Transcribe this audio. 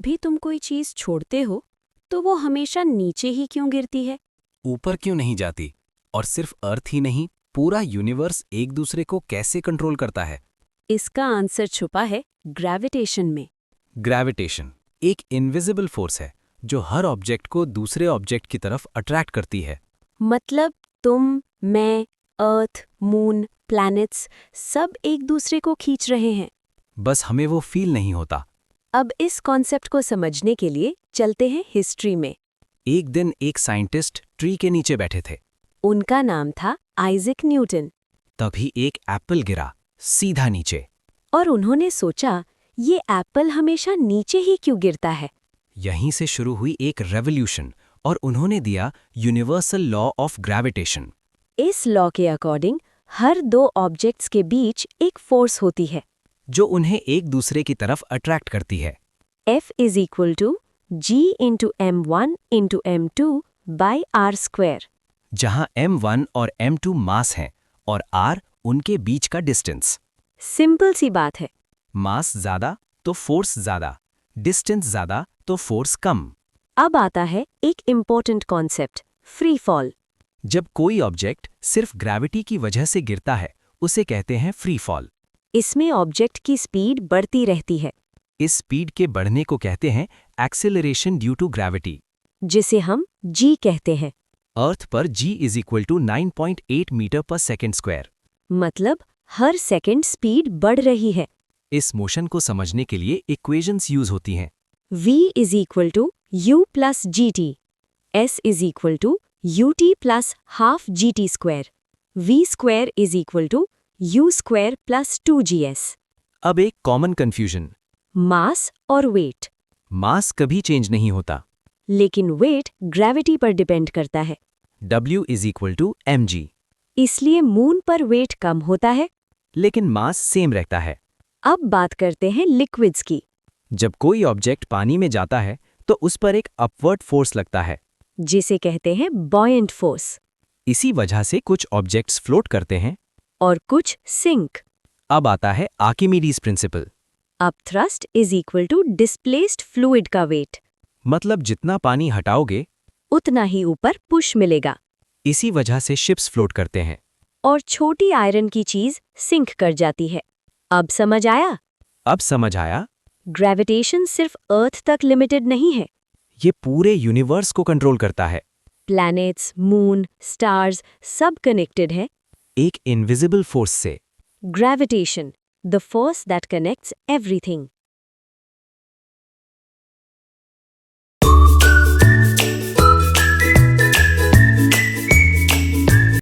भी तुम कोई चीज छोड़ते हो तो वो हमेशा नीचे ही क्यों गिरती है? ऊपर क्यों नहीं जाती? और सिर्फ अर्थ ही नहीं, पूरा यूनिवर्स एक दूसरे को कैसे कंट्रोल करता है? इसका आंसर छुपा है ग्रेविटेशन में। ग्रेविटेशन एक इनविजिबल फोर्स है जो हर ऑब्जेक्ट को दूसरे ऑब्जेक्ट की तरफ अट्रैक्ट करती है। मतलब तुम, मैं, अर्थ, मून, प्लैनेट्स सब एक दूसरे को खींच रहे हैं। बस हमें वो फील नहीं होता। अब इस कॉन्सेप्ट को समझने के लिए चलते हैं हिस्ट्री में। एक दिन एक साइंटिस्ट ट्री के नीचे बैठे थे। उनका नाम था आइजैक न्यूटन। तभी एक एप्पल गिरा सीधा नीचे। और उन्होंने सोचा, ये एप्पल हमेशा नीचे ही क्यों गिरता है? यहीं से शुरू हुई एक रेवोल्यूशन और उन्होंने दिया यूनिवर्सल लॉ ऑफ ग्रेविटेशन। इस लॉ के अकॉर्डिंग हर दो ऑब्जेक्ट्स के बीच एक फोर्स होती है जो उन्हें एक दूसरे की तरफ अट्रैक्ट करती है। F is equal to G into M1 into M2 by R square। जहां M1 और M2 मास हैं और R उनके बीच का डिस्टेंस। सिंपल सी बात है। मास ज्यादा तो फोर्स ज्यादा, डिस्टेंस ज्यादा तो फोर्स कम। अब आता है एक इम्पोर्टेंट कॉन्सेप्ट, फ्री फॉल। जब कोई ऑब्जेक्ट सिर्फ ग्रेविटी की वजह से गिरता है उसे कहते हैं फ्री फॉल। इसमें ऑब्जेक्ट की स्पीड बढ़ती रहती है, इस स्पीड के बढ़ने को कहते हैं एक्सेलरेशन ड्यू टू ग्रेविटी। जिसे हम G कहते हैं। अर्थ पर G is equal to 9.8 metre per second square. मतलब हर सेकंड स्पीड बढ़ रही है। इस मोशन को समझने के लिए इक्वेशंस यूज होती हैं। V is equal to U plus GT। S is equal to UT plus half GT square। V square is equal to U square plus 2GS। अब एक कॉमन कंफ्यूजन। मास और वेट। मास कभी चेंज नहीं होता। लेकिन wait gravity पर depend करता है। W is equal to mg। इसलिए मून पर वेट कम होता है। लेकिन मास सेम रहता है। अब बात करते हैं लिक्विड्स की। जब कोई ऑब्जेक्ट पानी में जाता है तो उस पर एक अपवर्ड फोर्स लगता है, जिसे कहते हैं बॉयंट फोर्स। इसी वजह से कुछ ऑब्जेक्ट्स फ्लोट करते हैं और कुछ सिंक। अब आता है आर्किमिडीज प्रिंसिपल। अब thrust is equal to displaced fluid का वेट। मतलब जितना पानी हटाओगे उतना ही ऊपर पुश मिलेगा। इसी वजह से शिप्स फ्लोट करते हैं। और छोटी आयरन की चीज सिंक कर जाती है। अब समझ आया? अब समझ आया। ग्रेविटेशन सिर्फ अर्थ तक लिमिटेड नहीं है। ये पूरे यूनिवर्स को कंट्रोल करता है। प्लैनेट्स, मून, स्टार्स सब कनेक्टेड है एक इनविजिबल फोर्स से। Gravitation, the force that connects everything.